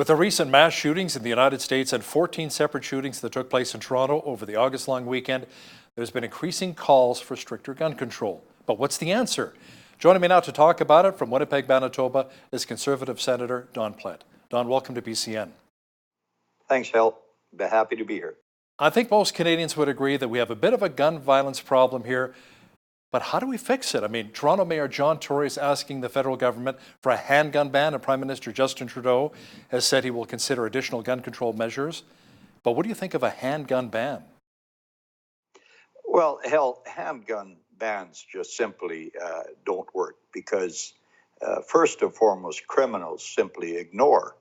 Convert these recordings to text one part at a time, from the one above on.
With the recent mass shootings in the United States and 14 separate shootings that took place in Toronto over the August long weekend, there's been increasing calls for stricter gun control. But what's the answer? Joining me now to talk about it from Winnipeg, Manitoba is Conservative Senator Don Plett. Don, welcome to BCN. Thanks, Hal. Be happy to be here. I think most Canadians would agree that we have a bit of a gun violence problem here. But how do we fix it? I mean, Toronto Mayor John Tory is asking the federal government for a handgun ban, and Prime Minister Justin Trudeau has said he will consider additional gun control measures. But what do you think of a handgun ban? Well, hell, handgun bans just simply don't work because, first and foremost, criminals simply ignore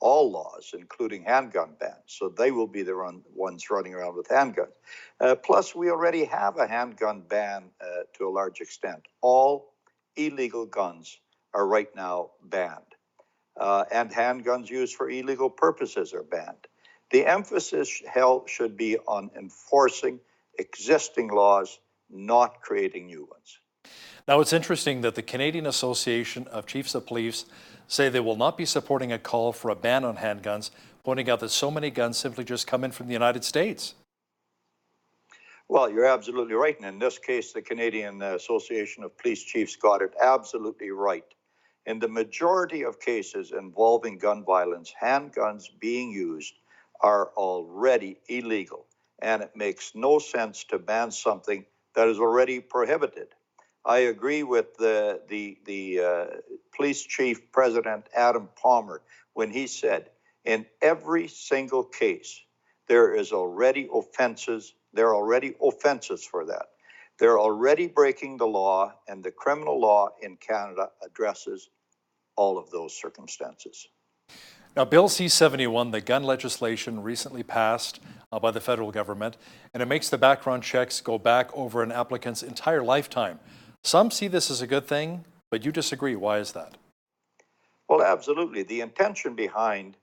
all laws, including handgun bans. So they will be the ones running around with handguns. Plus, we already have a handgun ban to a large extent. All illegal guns are right now banned. And handguns used for illegal purposes are banned. The emphasis, hell, should be on enforcing existing laws, not creating new ones. Now, it's interesting that the Canadian Association of Chiefs of Police say they will not be supporting a call for a ban on handguns, pointing out that so many guns simply just come in from the United States. Well, you're absolutely right. And in this case, the Canadian Association of Police Chiefs got it absolutely right. In the majority of cases involving gun violence, handguns being used are already illegal. And it makes no sense to ban something that is already prohibited. I agree with the police chief president, Adam Palmer, when he said, in every single case, there are already offenses for that. They're already breaking the law, and the criminal law in Canada addresses all of those circumstances. Now, Bill C-71, the gun legislation recently passed by the federal government, and it makes the background checks go back over an applicant's entire lifetime. Some see this as a good thing, but you disagree. Why is that? Well, absolutely. The intention behind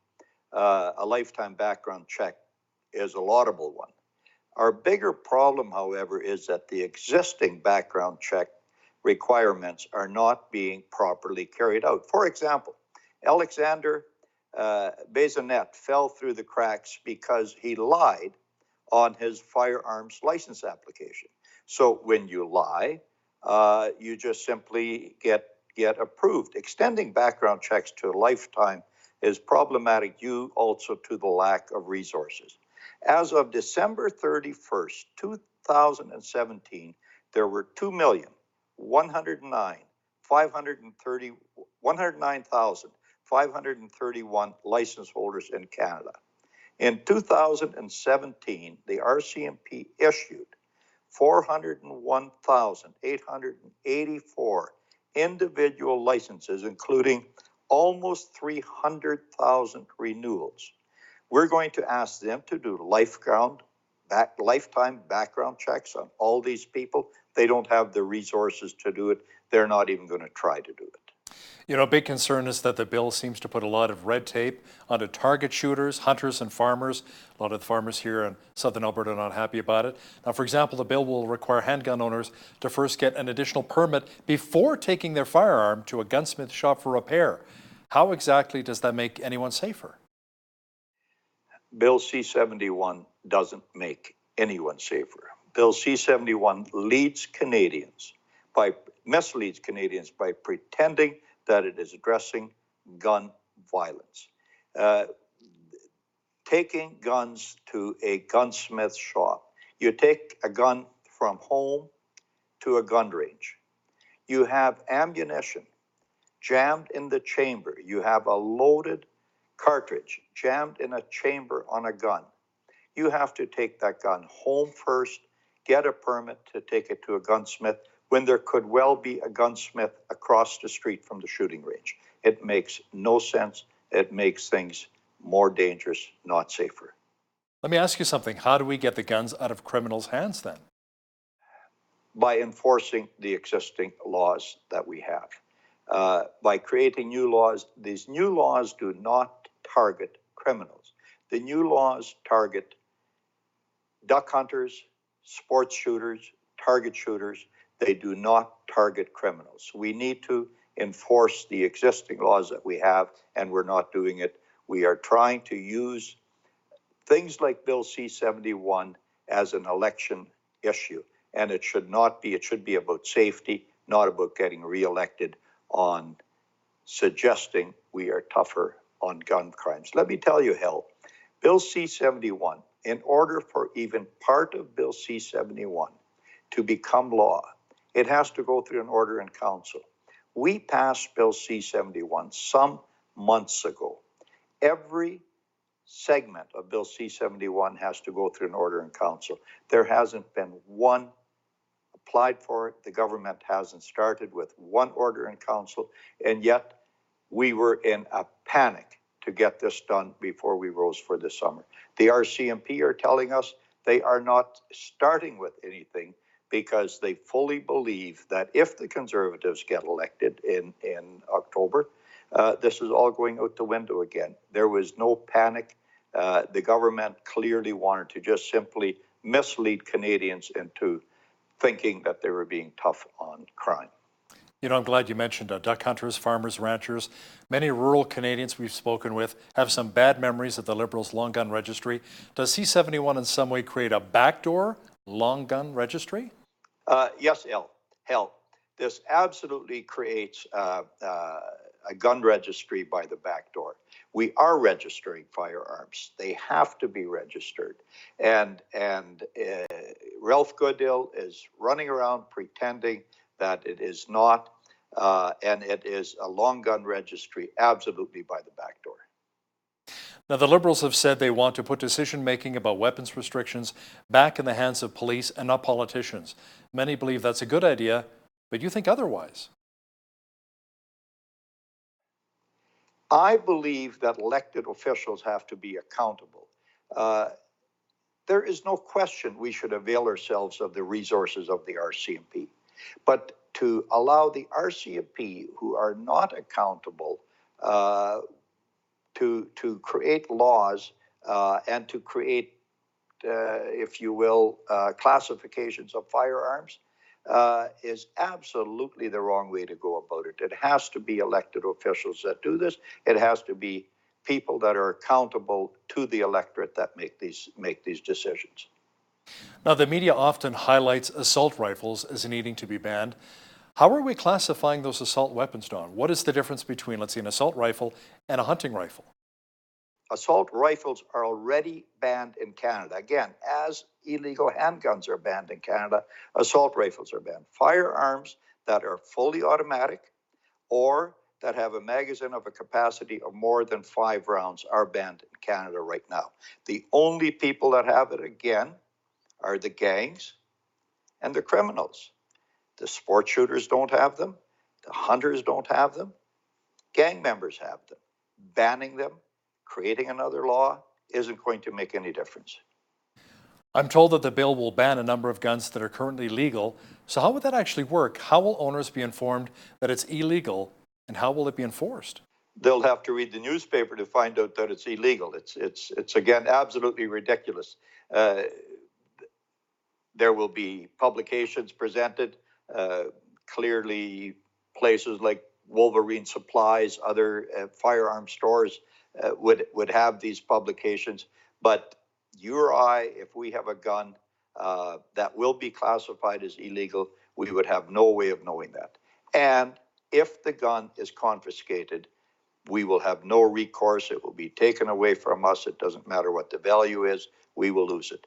a lifetime background check is a laudable one. Our bigger problem, however, is that the existing background check requirements are not being properly carried out. For example, Alexander Bazinet fell through the cracks because he lied on his firearms license application. So when you lie, you just simply get approved. Extending background checks to a lifetime is problematic due also to the lack of resources. As of December 31st, 2017, there were 109,531 license holders in Canada. In 2017, the RCMP issued 401,884 individual licenses, including almost 300,000 renewals. We're going to ask them to do lifetime background checks on all these people. They don't have the resources to do it. They're not even going to try to do it. You know, a big concern is that the bill seems to put a lot of red tape onto target shooters, hunters, and farmers. A lot of the farmers here in southern Alberta are not happy about it. Now, for example, the bill will require handgun owners to first get an additional permit before taking their firearm to a gunsmith shop for repair. How exactly does that make anyone safer? Bill C-71 doesn't make anyone safer. Bill C-71 misleads Canadians by pretending that it is addressing gun violence. Taking guns to a gunsmith shop. You take a gun from home to a gun range. You have ammunition jammed in the chamber. You have a loaded cartridge jammed in a chamber on a gun. You have to take that gun home first, get a permit to take it to a gunsmith, when there could well be a gunsmith across the street from the shooting range. It makes no sense. It makes things more dangerous, not safer. Let me ask you something. How do we get the guns out of criminals' hands then? By enforcing the existing laws that we have. By creating new laws. These new laws do not target criminals. The new laws target duck hunters, sports shooters, target shooters. They do not target criminals. We need to enforce the existing laws that we have, and we're not doing it. We are trying to use things like Bill C-71 as an election issue, and it should not be. It should be about safety, not about getting reelected on suggesting we are tougher on gun crimes. Let me tell you, Hell, Bill C-71, in order for even part of Bill C-71 to become law, it has to go through an order in council. We passed Bill C-71 some months ago. Every segment of Bill C-71 has to go through an order in council. There hasn't been one applied for it. The government hasn't started with one order in council, and yet we were in a panic to get this done before we rose for the summer. The RCMP are telling us they are not starting with anything because they fully believe that if the Conservatives get elected in October, this is all going out the window again. There was no panic. The government clearly wanted to just simply mislead Canadians into thinking that they were being tough on crime. You know, I'm glad you mentioned duck hunters, farmers, ranchers. Many rural Canadians we've spoken with have some bad memories of the Liberals' long gun registry. Does C-71 in some way create a backdoor long gun registry? Yes, Hell. This absolutely creates a gun registry by the back door. We are registering firearms. They have to be registered. And Ralph Goodale is running around pretending that it is not, and it is a long gun registry absolutely by the back door. Now, the Liberals have said they want to put decision-making about weapons restrictions back in the hands of police and not politicians. Many believe that's a good idea, but you think otherwise. I believe that elected officials have to be accountable. There is no question we should avail ourselves of the resources of the RCMP. But to allow the RCMP, who are not accountable, to create laws and to create, if you will, classifications of firearms is absolutely the wrong way to go about it. It has to be elected officials that do this. It has to be people that are accountable to the electorate that make these decisions. Now, the media often highlights assault rifles as needing to be banned. How are we classifying those assault weapons, Don? What is the difference between, let's say, an assault rifle and a hunting rifle? Assault rifles are already banned in Canada. Again, as illegal handguns are banned in Canada, assault rifles are banned. Firearms that are fully automatic or that have a magazine of a capacity of more than 5 rounds are banned in Canada right now. The only people that have it, again, are the gangs and the criminals. The sport shooters don't have them. The hunters don't have them. Gang members have them. Banning them, creating another law, isn't going to make any difference. I'm told that the bill will ban a number of guns that are currently legal. So how would that actually work? How will owners be informed that it's illegal, and how will it be enforced? They'll have to read the newspaper to find out that it's illegal. It's again, absolutely ridiculous. There will be publications presented, clearly places like Wolverine Supplies, other firearm stores would have these publications. But you or I, if we have a gun that will be classified as illegal, we would have no way of knowing that. And if the gun is confiscated, we will have no recourse. It will be taken away from us. It doesn't matter what the value is. We will lose it.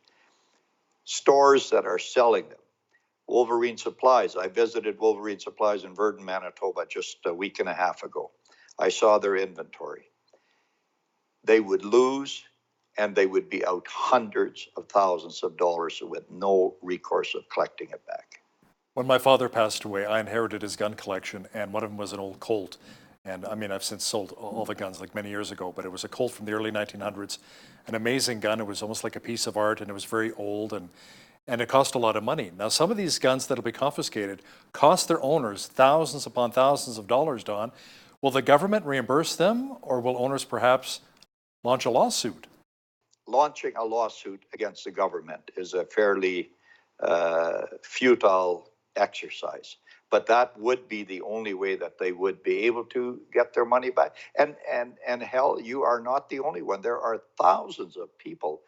Stores that are selling them. Wolverine Supplies. I visited Wolverine Supplies in Virden, Manitoba just a week and a half ago. I saw their inventory. They would lose, and they would be out hundreds of thousands of dollars with no recourse of collecting it back. When my father passed away, I inherited his gun collection, and one of them was an old Colt. And I mean, I've since sold all the guns like many years ago, but it was a Colt from the early 1900s, an amazing gun. It was almost like a piece of art, and it was very old, and it cost a lot of money. Now, some of these guns that'll be confiscated cost their owners thousands upon thousands of dollars, Don. Will the government reimburse them, or will owners perhaps launch a lawsuit? Launching a lawsuit against the government is a fairly futile exercise. but that would be the only way that they would be able to get their money back. And hell, you are not the only one. There are thousands of people.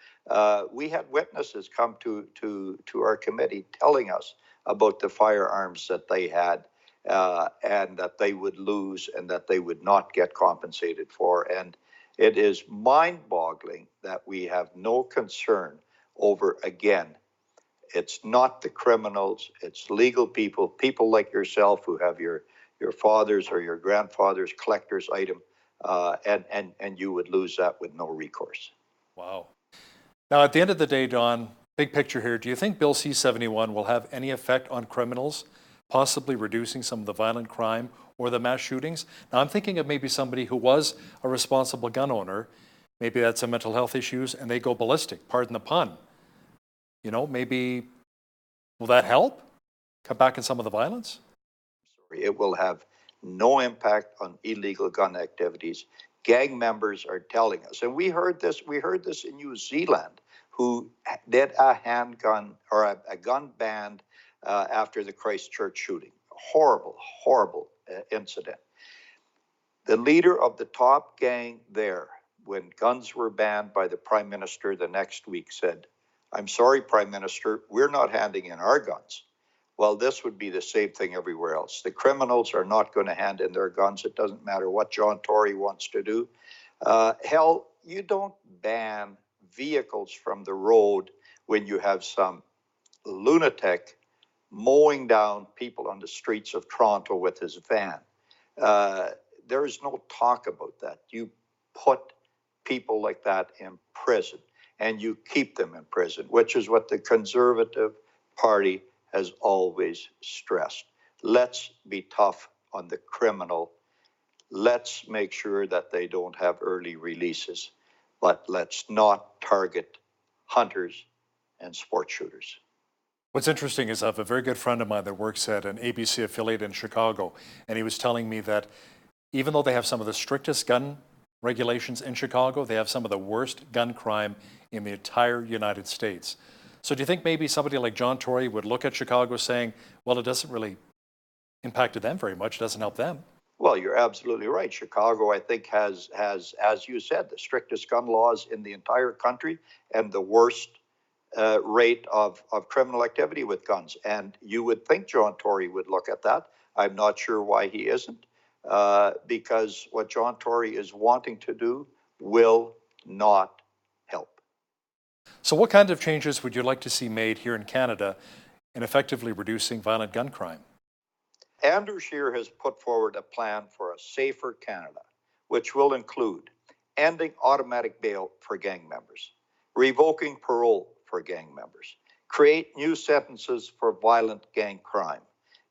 We had witnesses come to our committee telling us about the firearms that they had, and that they would lose and that they would not get compensated for. And it is mind-boggling that we have no concern over, again, it's not the criminals, it's legal people, people like yourself who have your father's or your grandfather's collector's item, and you would lose that with no recourse. Wow. Now, at the end of the day, Don, big picture here, do you think Bill C-71 will have any effect on criminals, possibly reducing some of the violent crime or the mass shootings? Now, I'm thinking of maybe somebody who was a responsible gun owner, maybe that's some mental health issues, and they go ballistic, pardon the pun. You know, maybe, will that help cut back on some of the violence? It will have no impact on illegal gun activities. Gang members are telling us, and we heard this in New Zealand, who did a handgun or a gun ban after the Christchurch shooting. Horrible, horrible incident. The leader of the top gang there, when guns were banned by the Prime Minister the next week, said, "I'm sorry, Prime Minister, we're not handing in our guns." Well, this would be the same thing everywhere else. The criminals are not going to hand in their guns. It doesn't matter what John Tory wants to do. Hell, you don't ban vehicles from the road when you have some lunatic mowing down people on the streets of Toronto with his van. There is no talk about that. You put people like that in prison, and you keep them in prison, which is what the Conservative Party has always stressed. Let's be tough on the criminal. Let's make sure that they don't have early releases, but let's not target hunters and sport shooters. What's interesting is I have a very good friend of mine that works at an ABC affiliate in Chicago, and he was telling me that even though they have some of the strictest gun regulations in Chicago, they have some of the worst gun crime in the entire United States. So do you think maybe somebody like John Tory would look at Chicago saying, well, it doesn't really impact them very much, it doesn't help them? Well, you're absolutely right. Chicago, I think, has, as you said, the strictest gun laws in the entire country and the worst rate of criminal activity with guns. And you would think John Tory would look at that. I'm not sure why he isn't, because what John Tory is wanting to do will not help. So what kind of changes would you like to see made here in Canada in effectively reducing violent gun crime? Andrew Scheer has put forward a plan for a safer Canada, which will include ending automatic bail for gang members, revoking parole for gang members, create new sentences for violent gang crime,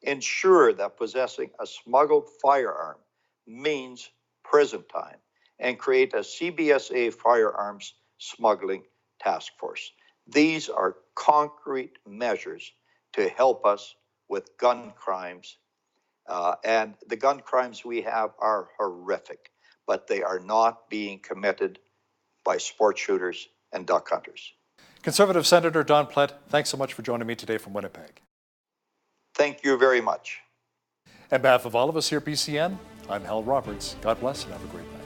ensure that possessing a smuggled firearm means prison time, and create a CBSA firearms smuggling task force. These are concrete measures to help us with gun crimes. And the gun crimes we have are horrific, but they are not being committed by sport shooters and duck hunters. Conservative Senator Don Plett, thanks so much for joining me today from Winnipeg. Thank you very much. On behalf of all of us here at BCN, I'm Hal Roberts. God bless and have a great night.